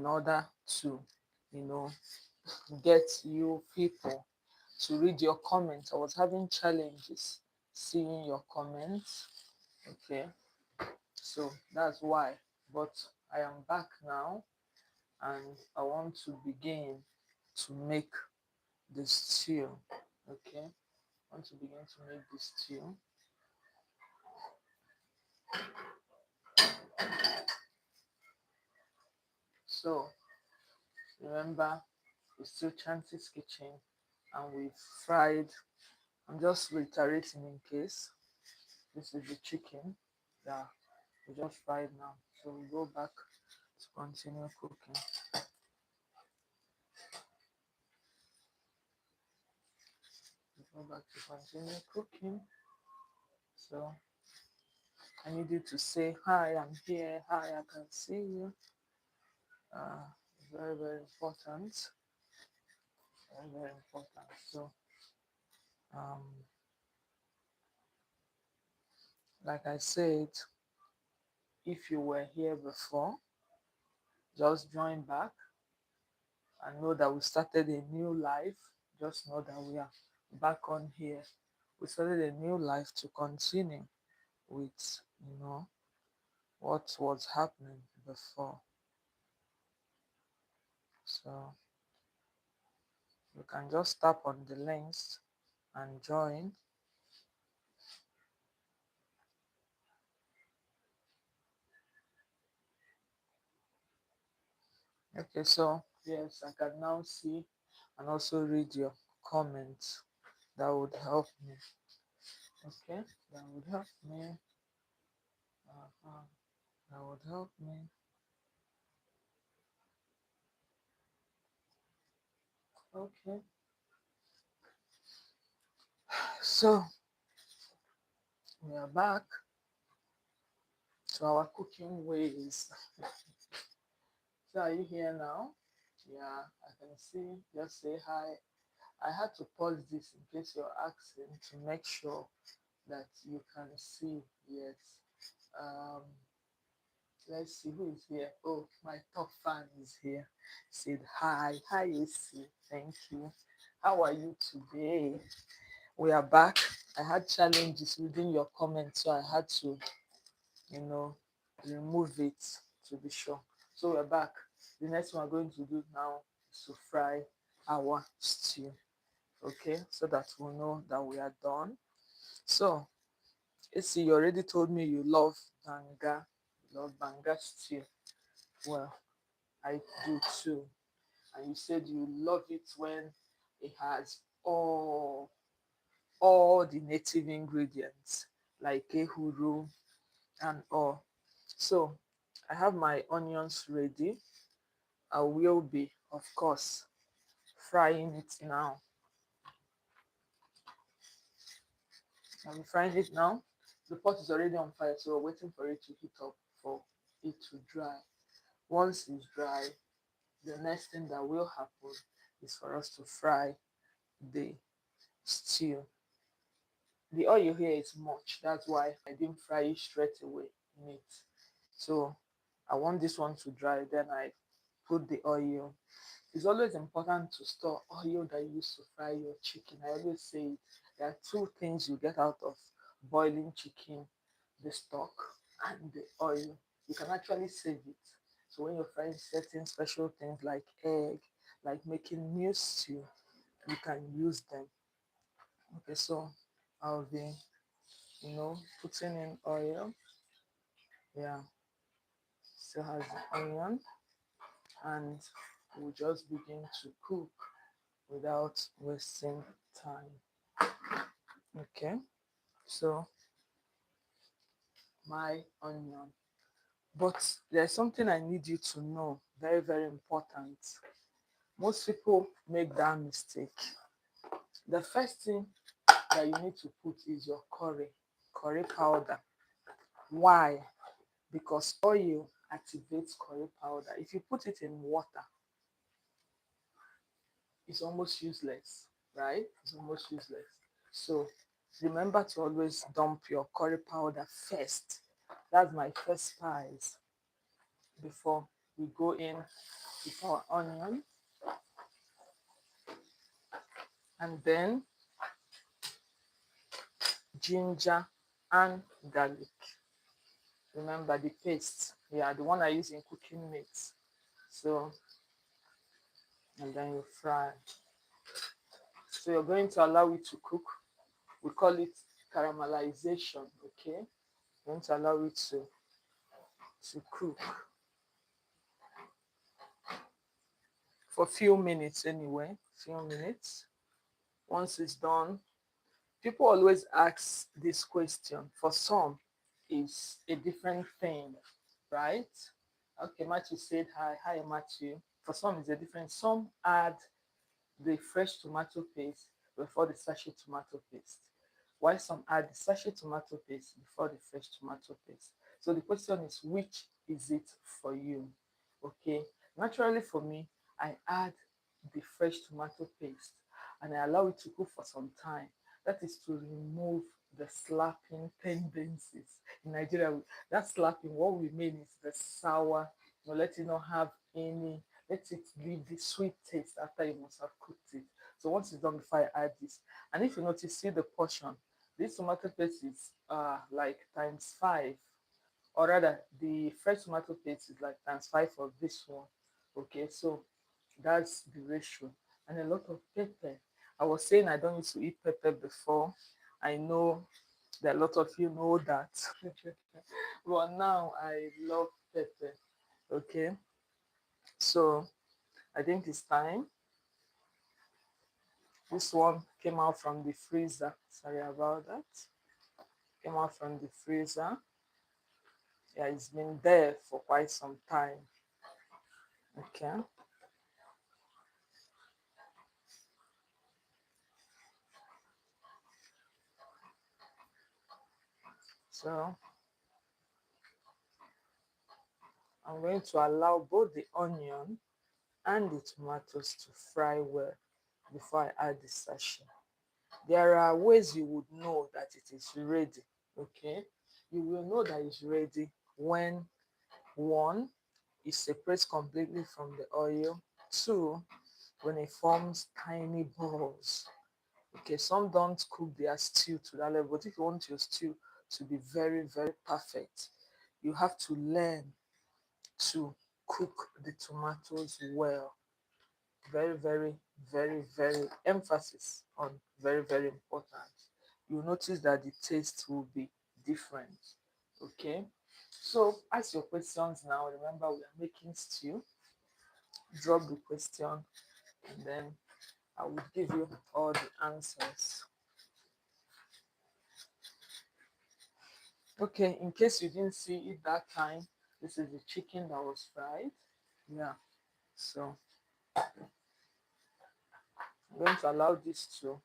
order to, you know, get you people to read your comments. I was having challenges seeing your comments. Okay, so that's why. But I am back now and I want to begin to make the stew. Okay, I want to begin to make the stew. So remember, it's still Chanty's kitchen and we've fried. I'm just reiterating in case this is the chicken that we just fried now. So we go back to continue cooking. We go back to continue cooking. So I need you to say hi, I'm here. Hi, I can see you. Very, very important. Very, very important. So um, like I said, if you were here before, just join back and know that we started a new life. Just know that we are back on here. We started a new life to continue with, what was happening before. So you can just tap on the links and join. Okay, so yes, I can now see and also read your comments. That would help me. Okay, that would help me. Uh-huh. That would help me. Okay, so we are back to our cooking ways. So are you here now? Yeah, I can see. Just say hi. I had to pause this in case you're asking to make sure that you can see. Yes. Um, let's see who is here. Oh, my top fan is here. Said hi. Hi, AC. Thank you. How are you today? We are back. I had challenges reading your comments, so I had to, you know, remove it to be sure. So we're back. The next one we're going to do now is to fry our stew. Okay, so that we'll know that we are done. So, AC, you already told me you love banga. You love banga stew. Well, I do too. And you said you love it when it has all the native ingredients like ehuru and all. So I have my onions ready. I will be, of course, frying it now. I'm frying it now. The pot is already on fire, so we're waiting for it to heat up for it to dry. Once it's dry, the next thing that will happen is for us to fry the stew. The oil here is much, that's why I didn't fry it straight away in it. So I want this one to dry, then I put the oil. It's always important to store oil that you use to fry your chicken. I always say it. There are two things you get out of boiling chicken: the stock and the oil. You can actually save it. So when you're frying certain special things like egg, like making new stew, you can use them. Okay, so I'll be, putting in oil. Yeah, still has the onion, and we'll just begin to cook without wasting time. Okay, so my onion. But there's something I need you to know, very, very important. Most people make that mistake. The first thing that you need to put is your curry powder. Why? Because oil activates curry powder. If you put it in water, it's almost useless, right? It's almost useless. So remember to always dump your curry powder first. That's my first spice before we go in with our onion and then ginger and garlic. Remember the paste, yeah, the one I use in cooking meat. So, and then you fry. So you're going to allow it to cook. We call it caramelization, okay? You're going to allow it to cook for a few minutes anyway, few minutes. Once it's done, people always ask this question. For some, it's a different thing, right? Okay, Matthew said hi. Hi, Matthew. For some, it's a different. Some add the fresh tomato paste before the sachet tomato paste. Why some add the sachet tomato paste before the fresh tomato paste? So the question is, which is it for you? Okay, naturally for me, I add the fresh tomato paste and I allow it to cook for some time. That is to remove the slapping tendencies. In Nigeria, that slapping, what we mean is the sour, let it not have any, let it leave the sweet taste after you must have cooked it. So once it's done, before I add this, and if you notice, see the portion, this tomato paste is like times five, or rather the fresh tomato paste is like times five of this one. Okay, so that's the ratio. And a lot of pepper. I was saying I don't used to eat pepper before. I know that a lot of you know that. But now I love pepper. Okay, so I think it's time. This one came out from the freezer. Sorry about that. Came out from the freezer. Yeah, it's been there for quite some time. Okay. So I'm going to allow both the onion and the tomatoes to fry well before I add the sachet. There are ways you would know that it is ready. Okay. You will know that it's ready when one, it separates completely from the oil. Two, when it forms tiny balls. Okay, some don't cook their stew to that level, but if you want your stew to be very, very perfect, you have to learn to cook the tomatoes well. Very, very, very, very emphasis on very, very important. You'll notice that the taste will be different. Okay, so ask your questions now. Remember, we are making stew. Drop the question and then I will give you all the answers. Okay, in case you didn't see it that time, this is the chicken that was fried. Yeah, so I'm going to allow this to,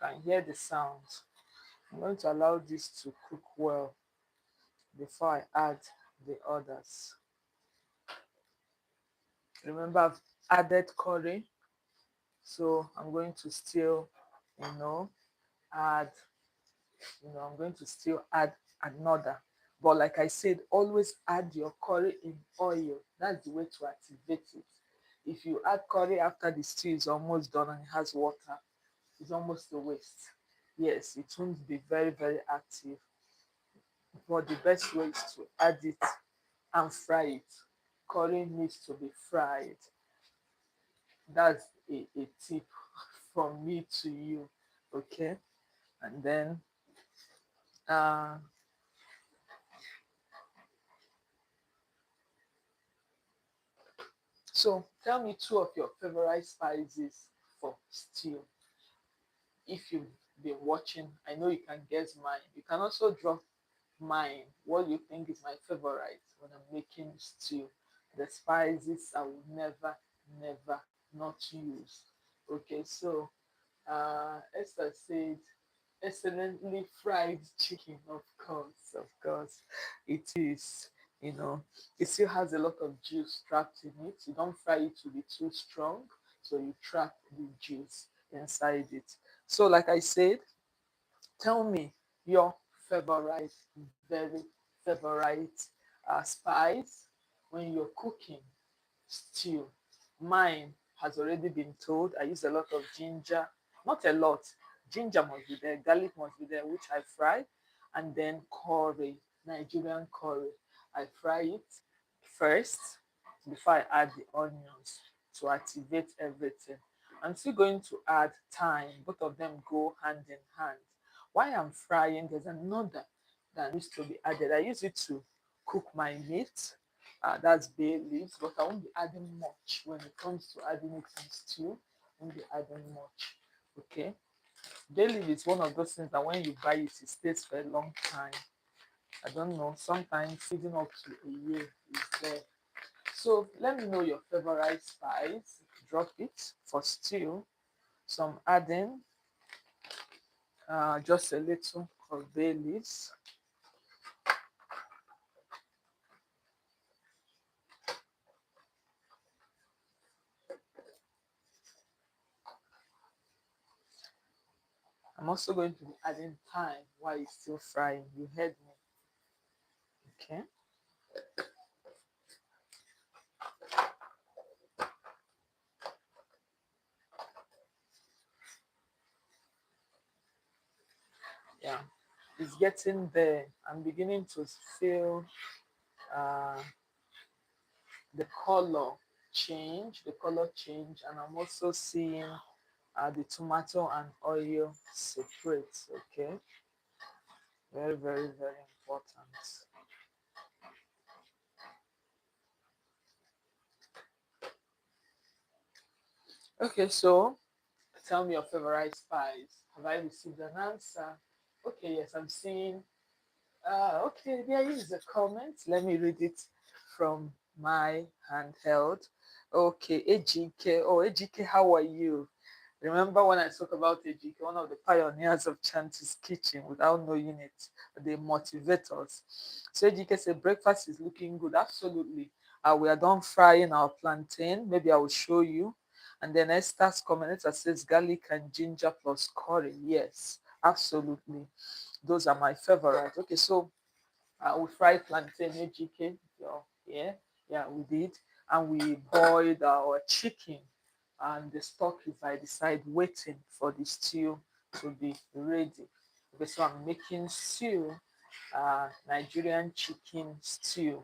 can hear the sound. I'm going to allow this to cook well before I add the others. Remember, I've added curry, so I'm going to still, you know, add, I'm going to still add another. But like I said, always add your curry in oil. That's the way to activate it. If you add curry after the stew is almost done and it has water, it's almost a waste. Yes, it won't be very, very active. But the best way is to add it and fry it. Curry needs to be fried. That's a tip from me to you. Okay. And then uh so tell me two of your favorite spices for stew. If you've been watching, I know you can guess mine. You can also drop mine, what you think is my favorite when I'm making stew. The spices I will never, never not use. Okay, so Esther said, excellently fried chicken, of course, of course. It is, you know, it still has a lot of juice trapped in it. You don't fry it to be too strong, so you trap the juice inside it. So, like I said, tell me your favorite, very favorite spice when you're cooking stew. Mine has already been told. I use a lot of ginger, not a lot. Ginger must be there, garlic must be there, which I fry, and then curry, Nigerian curry. I fry it first before I add the onions to activate everything. I'm still going to add thyme. Both of them go hand in hand. While I'm frying, there's another that needs to be added. I use it to cook my meat. That's bay leaves, but I won't be adding much when it comes to adding it in stew. I won't be adding much. Okay. Bay leaf is one of those things that when you buy it, it stays for a long time. I don't know, sometimes even up to a year is there. So let me know your favorite spice. Drop it for stew. So I'm adding just a little of bay leaves. I'm also going to be adding thyme while it's still frying. You heard me. Okay. Yeah. It's getting there. I'm beginning to feel uh, the color change, and I'm also seeing the tomato and oil separate. Okay. Very, very, very important. Okay, so tell me your favorite spice. Have I received an answer? Okay, yes, I'm seeing. Okay, there is a comment. Let me read it from my handheld. Okay, Ejike. Oh, Ejike, how are you? Remember when I spoke about Ejike, one of the pioneers of Chanty's kitchen without knowing it, they motivate us. So Ejike said, breakfast is looking good. Absolutely. We are done frying our plantain. Maybe I will show you. And then Esther's commentator says garlic and ginger plus curry. Yes, absolutely. Those are my favorites. Okay, so we fried plantain, Ejike. Yeah, yeah, we did. And we boiled our chicken, and the stock is by the side waiting for the stew to be ready. Okay, so I'm making stew, Nigerian chicken stew,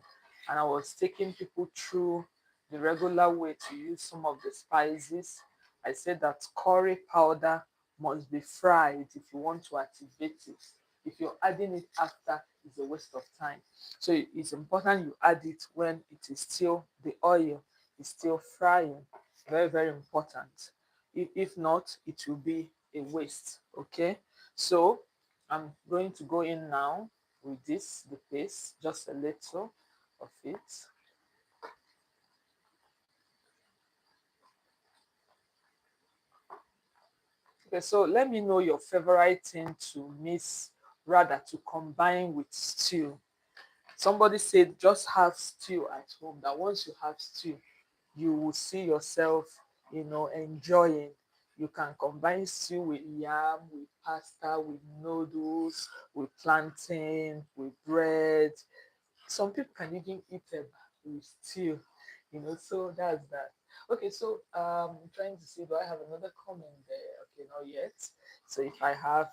and I was taking people through the regular way to use some of the spices. I said that curry powder must be fried if you want to activate it. If you're adding it after, it's a waste of time. So it's important you add it when it is still, the oil is still frying. Very, very important. If not, it will be a waste. Okay. So I'm going to go in now with this, the paste, just a little of it. Okay, so let me know your favorite thing to mix, rather to combine with stew. Somebody said just have stew at home, that once you have stew, you will see yourself, enjoying. You can combine stew with yam, with pasta, with noodles, with plantain, with bread. Some people can even eat eba with stew, so that's that. Okay, so I'm trying to see, do I have another comment there? Okay, not yet. So if I have,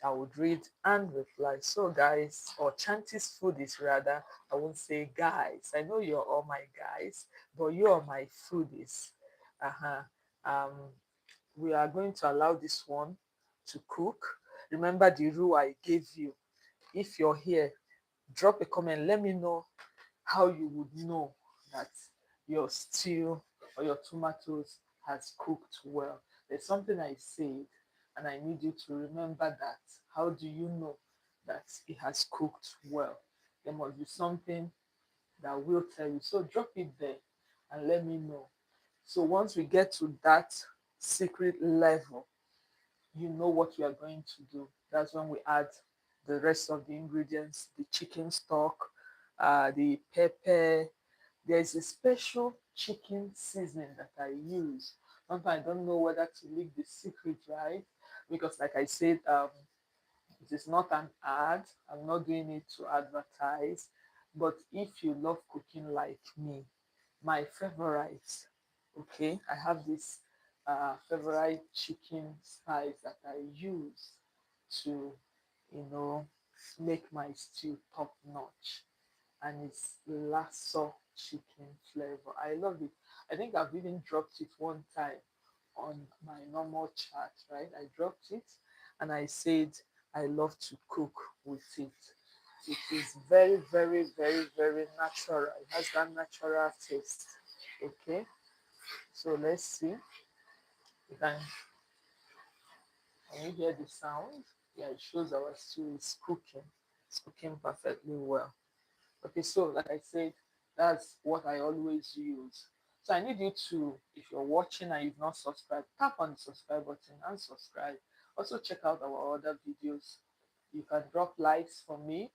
I would read and reply. So, guys, or Chanty's food is rather, I won't say guys. I know you're all my guys, but you are my foodies. Uh-huh. Um, we are going to allow this one to cook. Remember the rule I gave you. If you're here, drop a comment. Let me know how you would know that your stew or your tomatoes has cooked well. There's something I said, and I need you to remember that. How do you know that it has cooked well? There must be something that will tell you. So drop it there and let me know. So once we get to that secret level, you know what we are going to do. That's when we add the rest of the ingredients, the chicken stock, the pepper. There's a special chicken seasoning that I use. Sometimes I don't know whether to leak the secret, right? Because, like I said, it is not an ad. I'm not doing it to advertise. But if you love cooking like me, my favorite, okay, I have this favorite chicken spice that I use to, you know, make my stew top notch, and it's lasso chicken flavor. I love it. I think I've even dropped it one time on my normal chat, right? I dropped it and I said I love to cook with it. It is very, very, very, very natural. It has that natural taste. Okay, so let's see. You can you hear the sound? Yeah, it shows our stew is cooking. It's cooking perfectly well. Okay, so like I said, that's what I always use. So I need you to, if you're watching and you've not subscribed, tap on the subscribe button and subscribe. Also check out our other videos. You can drop likes for me.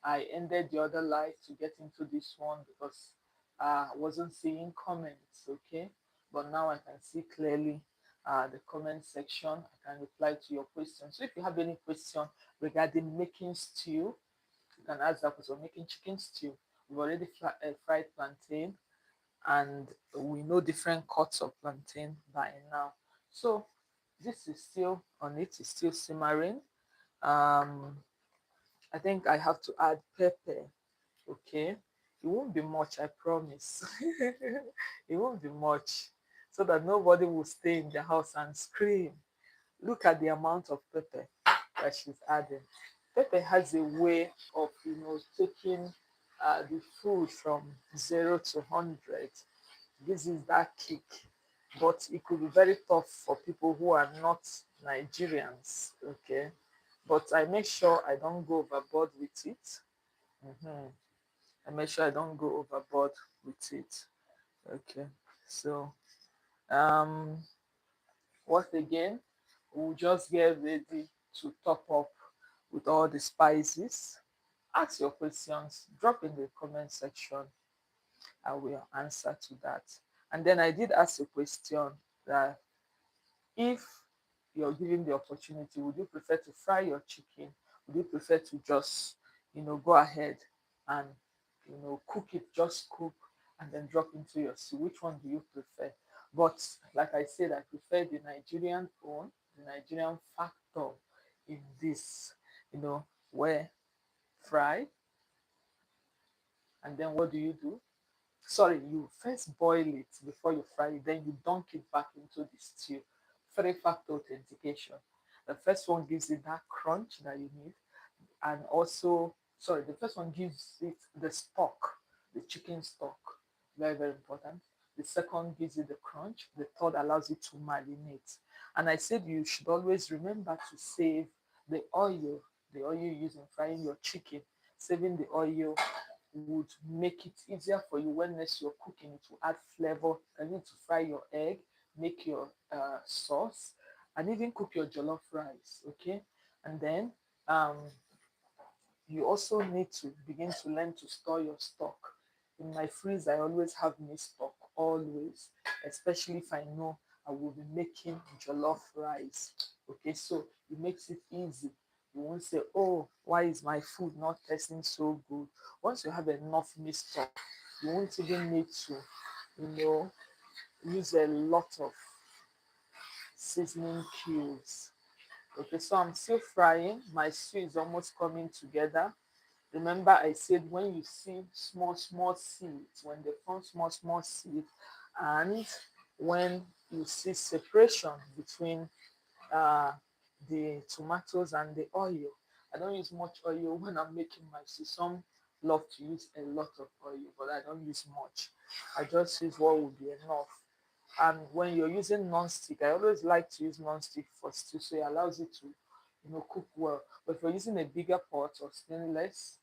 I ended the other live to get into this one because I wasn't seeing comments, okay? But now I can see clearly the comment section. I can reply to your questions. So if you have any question regarding making stew, you can ask that question. Making chicken stew. We've already fried plantain, and we know different cuts of plantain by now. So this is still on it. It's still simmering. Um, I think I have to add pepper. Okay, it won't be much. I promise. It won't be much, so that nobody will stay in the house and scream. Look at the amount of pepper that she's adding. Pepper has a way of, taking the food from 0 to 100. This is that kick, but it could be very tough for people who are not Nigerians. Okay, but I make sure I don't go overboard with it. Mhm. I make sure I don't go overboard with it. Okay, so um, what again? We'll just get ready to top up with all the spices. Ask your questions, drop in the comment section. I will answer to that. And then I did ask a question that if you're given the opportunity, would you prefer to fry your chicken? Would you prefer to just, go ahead and, cook it, just cook and then drop into your stew? Which one do you prefer? But like I said, I prefer the Nigerian one, the Nigerian factor in this, where fry, and then what do you do? Sorry, you first boil it before you fry it, then you dunk it back into the stew. Three factor authentication. The first one gives it that crunch that you need, and also, sorry, the first one gives it the stock, the chicken stock. Very, very important. The second gives it the crunch. The third allows it to marinate. And I said you should always remember to save the oil you use in frying your chicken. Saving the oil would make it easier for you when next you're cooking. It will add flavor. You need to fry your egg, make your sauce, and even cook your jollof rice. Okay, and then um, you also need to begin to learn to store your stock. In my freeze, I always have meat stock, always, especially if I know I will be making jollof rice. Okay, so it makes it easy. You won't say, oh, why is my food not tasting so good? Once you have enough meat stock, you won't even need to, you know, use a lot of seasoning cubes. Okay, so I'm still frying. My stew is almost coming together. Remember, I said when you see small, small seeds, when they form small, small seeds, and when you see separation between uh, the tomatoes and the oil. I don't use much oil when I'm making my stew. Some love to use a lot of oil, but I don't use much. I just use what will be enough. And when you're using non-stick, I always like to use non-stick for stew, so it allows it to, cook well. But if you're using a bigger pot or stainless,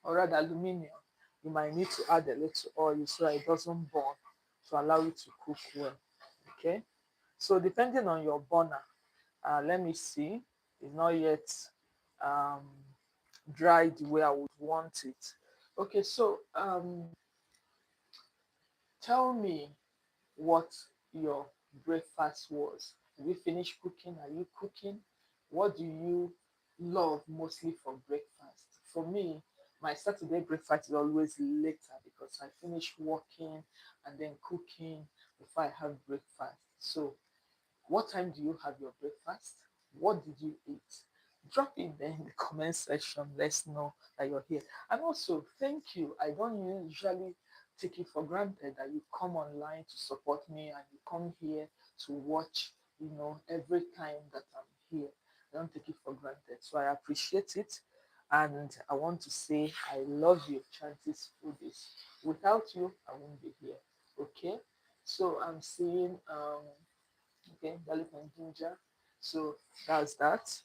or rather aluminium, you might need to add a little oil so that it doesn't burn, to allow it to cook well. Okay, so depending on your burner, let me see, it's not yet um, dry the way I would want it. Okay, so tell me what your breakfast was. Have you finished cooking? Are you cooking? What do you love mostly for breakfast? For me, My Saturday breakfast is always later because I finish working and then cooking before I have breakfast. So, what time do you have your breakfast? What did you eat? Drop it there in the comment section. Let's know that you're here. And also, thank you. I don't usually take it for granted that you come online to support me and you come here to watch, every time that I'm here. I don't take it for granted. So I appreciate it. And I want to say I love you, Chanty's Foodies. Without you, I won't be here. Okay? So I'm seeing okay, garlic and ginger. So that's that.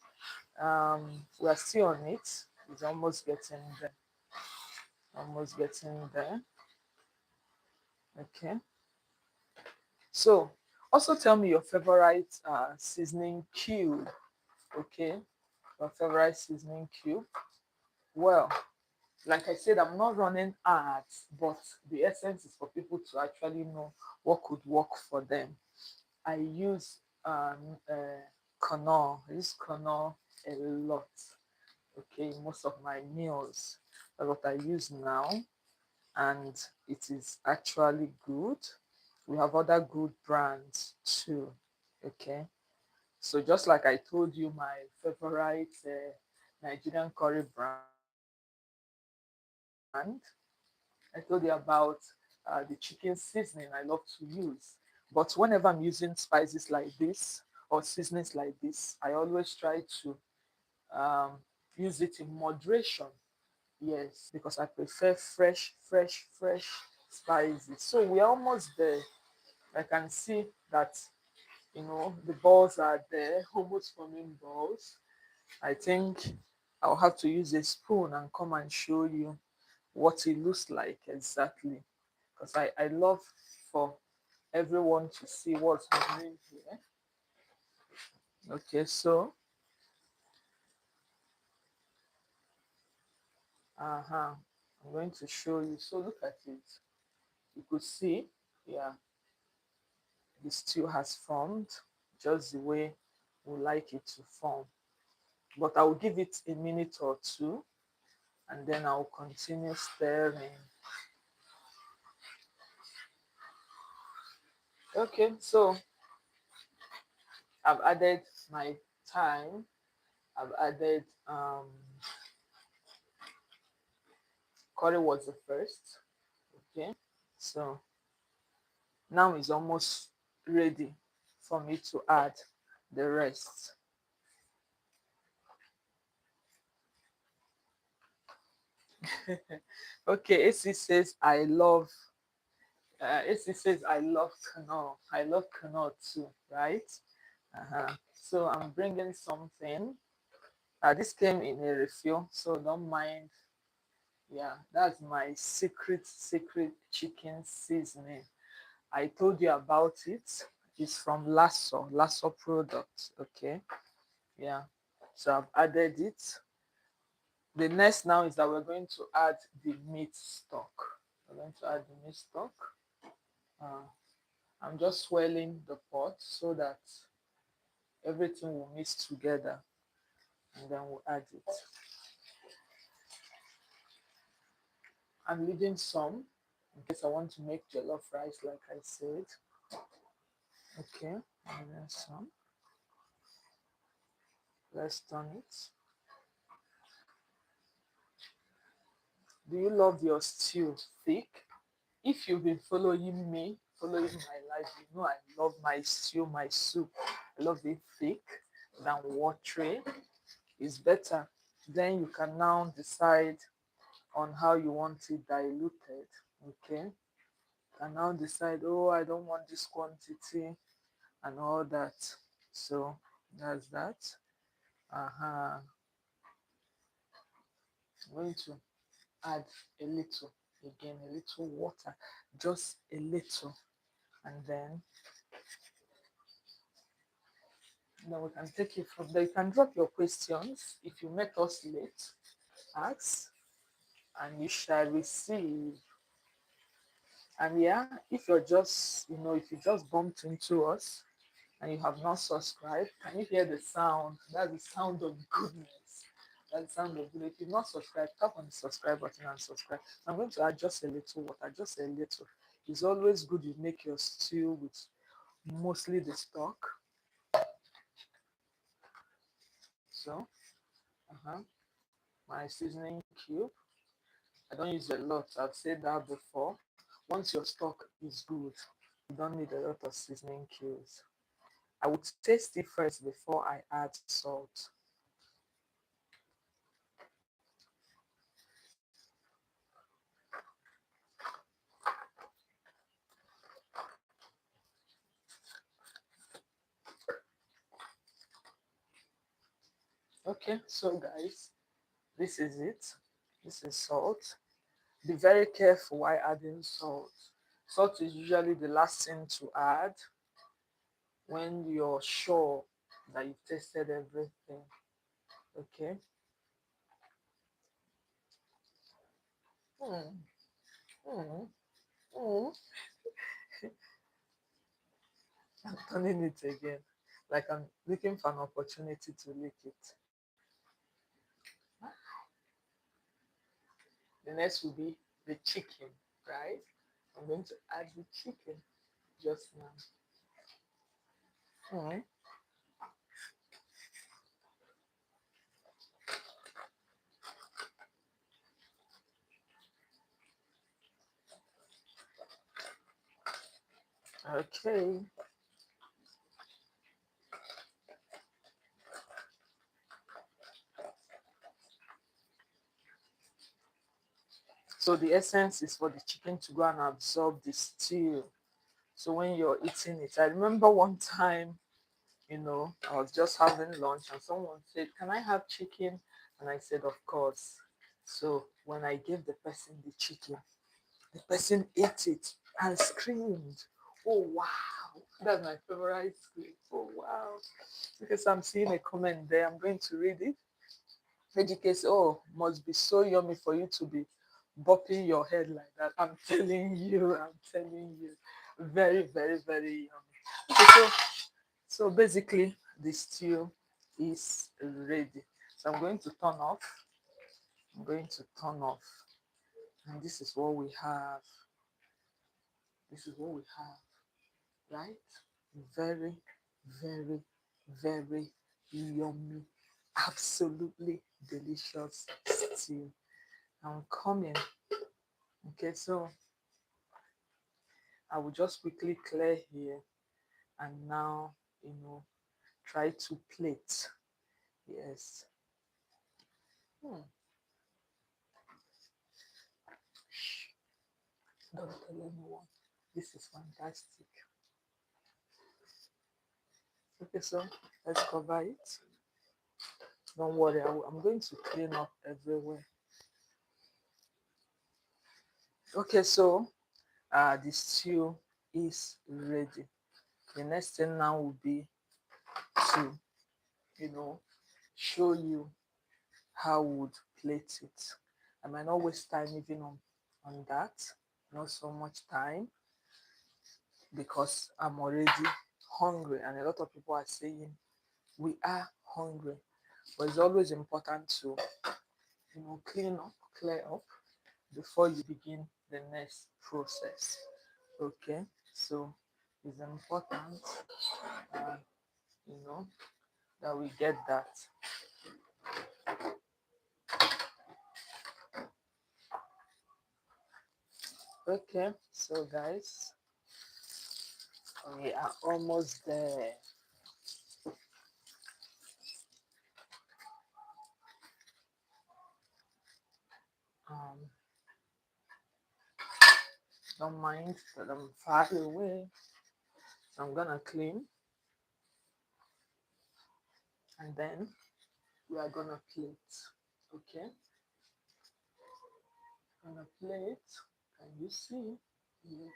We are still on it. It's almost getting there. Almost getting there. Okay. So also tell me your favorite seasoning cube. Okay. Your favorite seasoning cube. Well, like I said, I'm not running ads, but the essence is for people to actually know what could work for them. I use Knorr. I use Knorr a lot. Okay, most of my meals. That's what I use now, and it is actually good. We have other good brands too. Okay, so just like I told you, my favorite Nigerian curry brand, I told you about the chicken seasoning I love to use. But whenever I'm using spices like this or seasonings like this, I always try to um, use it in moderation. Yes, because I prefer fresh spices. So we're almost there. I can see that the balls are there, almost forming balls. I think I'll have to use a spoon and come and show you what it looks like exactly. Because I love for everyone to see what's happening here. Okay, so I'm going to show you. So look at it. You could see, yeah, the stew has formed just the way we like it to form. But I will give it a minute or two and then I'll continue stirring. Okay, so I've added my thyme. I've added curry was the first. Okay, so now it's almost ready for me to add the rest. Okay, AC says AC says I love canola. I love canola too, right? So I'm bringing something. This came in a refill, so don't mind. Yeah, that's my secret chicken seasoning. I told you about it. It's from Lasso products. Okay, yeah. So I've added it. The next now is that we're going to add the meat stock. We're going to add the meat stock. Uh, I'm just swirling the pot so that everything will mix together and then we'll add it. I'm leaving some in case I want to make jollof rice like I said. Okay, and then some. Let's turn it. Do you love your stew thick? If you've been following me, following my life, you know I love my stew, my soup. I love it thick than watery. It's better. Then you can now decide on how you want it diluted. Okay. You can now decide, oh, I don't want this quantity and all that. So that's that. I'm going to add a little, again, a little water, just a little, and then we can take it from there. You can drop your questions. If you met us late, ask, and you shall receive. And yeah, if you're just, if you just bumped into us and you have not subscribed, can you hear the sound? That's the sound of goodness. That sound of good. If you've not subscribed, tap on the subscribe button and subscribe. I'm going to add just a little water, just a little. It's always good you make your stew with mostly the stock. So, my seasoning cube. I don't use a lot. I've said that before. Once your stock is good, you don't need a lot of seasoning cubes. I would taste it first before I add salt. Okay, so guys, this is it. This is salt. Be very careful while adding salt. Salt is usually the last thing to add when you're sure that you've tasted everything. Okay. Mm, mm, mm. I'm turning it again. Like I'm looking for an opportunity to lick it. The next will be the chicken, right? I'm going to add the chicken just now. Mm. Okay. So the essence is for the chicken to go and absorb the stew. So when you're eating it, I remember one time, I was just having lunch and someone said, "Can I have chicken?" And I said, "Of course." So when I gave the person the chicken, the person ate it and screamed, "Oh wow!" That's my favorite scream. "Oh wow!" Because I'm seeing a comment there, I'm going to read it. Educate, oh, must be so yummy for you to be bopping your head like that. I'm telling you. Very, very, very yummy. Okay, so basically the stew is ready. So I'm going to turn off. I'm going to turn off. And this is what we have. This is what we have, right? Very, very, very yummy. Absolutely delicious stew. I'm coming. Okay, so I will just quickly clear here and now, try to plate. Yes. Hmm. Don't tell anyone. This is fantastic. Okay, so let's cover it. Don't worry, I'm going to clean up everywhere. Okay, so the stew is ready. The next thing now will be to, you know, show you how we would plate it. I might not waste time even on that, not so much time, because I'm already hungry, and a lot of people are saying we are hungry. But it's always important to, clean up, clear up before you begin the next process. Okay, so it's important, uh, you know, that we get that. Okay, so guys, we are almost there. Um, don't mind that I'm far away. So I'm gonna clean, and then we are gonna plate. Okay, gonna plate. Can you see? Yes.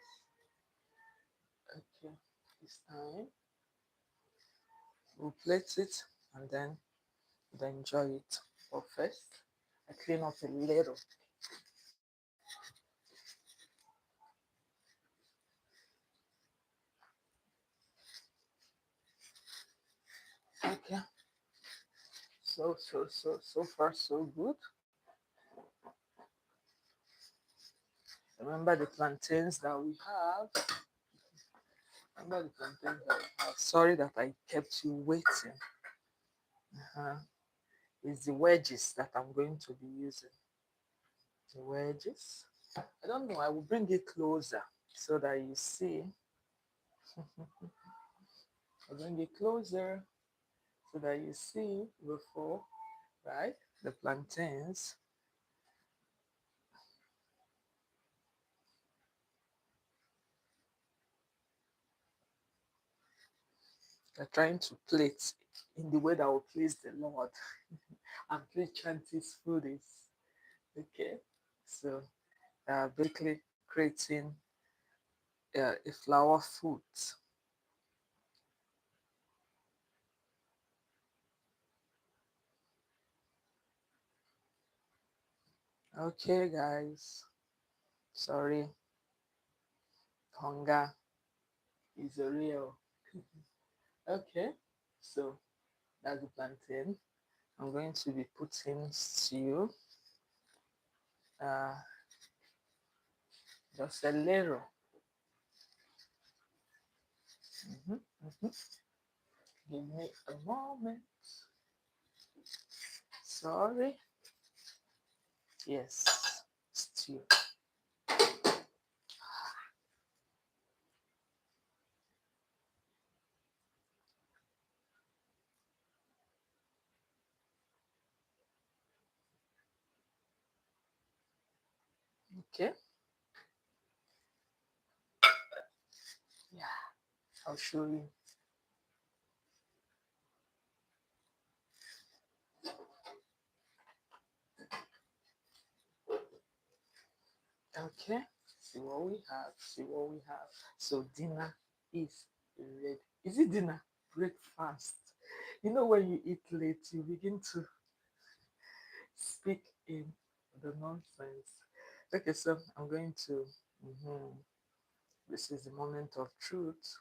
Okay. This time we'll plate it and then we'll enjoy it. But first, I clean up a little. Okay. So far so good. Remember the plantains that we have. Remember the plantains that we have. Sorry that I kept you waiting. Uh-huh. It's the wedges that I'm going to be using. The wedges. I don't know. I will bring it closer so that you see. I'll bring it closer so that you see before, right? The plantains. They're trying to plate in the way that will please the Lord and please Chanty's food is. Okay. So basically creating a flower food. Okay, guys. Sorry, hunger is real. Okay, so that's the plantain. I'm going to be putting stew, uh, just a little. Mhm, mhm. Give me a moment. Sorry. Yes, stew. Okay. Yeah, I'll show you. Okay. See what we have. See what we have. So dinner is ready. Is it dinner? Breakfast. You know when you eat late, you begin to speak in the nonsense. Okay, so I'm going to. Mhm. This is the moment of truth.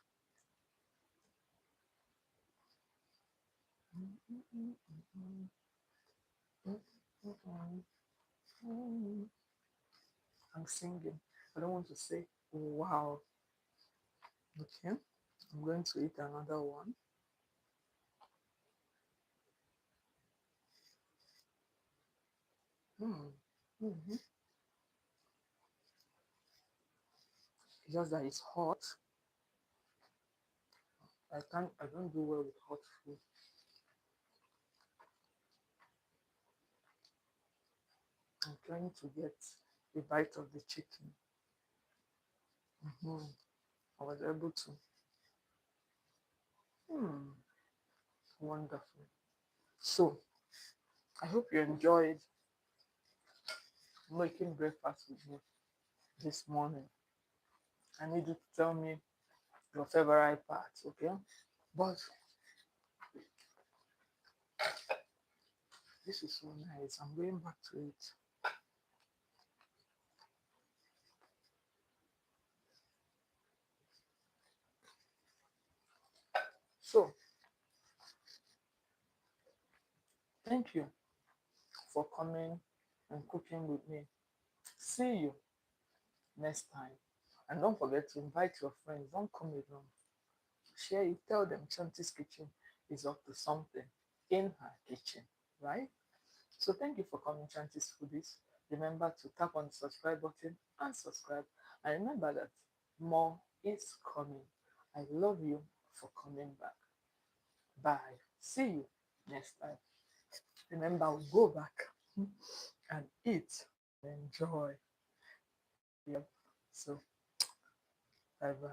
I'm singing. I don't want to say wow. Okay, I'm going to eat another one. Mm. Mhm. Just that it's hot. I don't do well with hot food. I'm trying to get a bite of the chicken. Mhm. I was able to. Hmm, wonderful. So I hope you enjoyed making breakfast with me this morning. I need you to tell me your favorite parts, okay? But this is so nice. I'm going back to it. So thank you for coming and cooking with me. See you next time. And don't forget to invite your friends. Don't come alone. Share it. Tell them Chanty's kitchen is up to something in her kitchen, right? So thank you for coming, Chanty's Foodies. Remember to tap on the subscribe button and subscribe. And remember that more is coming. I love you for coming back. Bye. See you next time. Remember, go back and eat, enjoy. Yep. So, bye bye.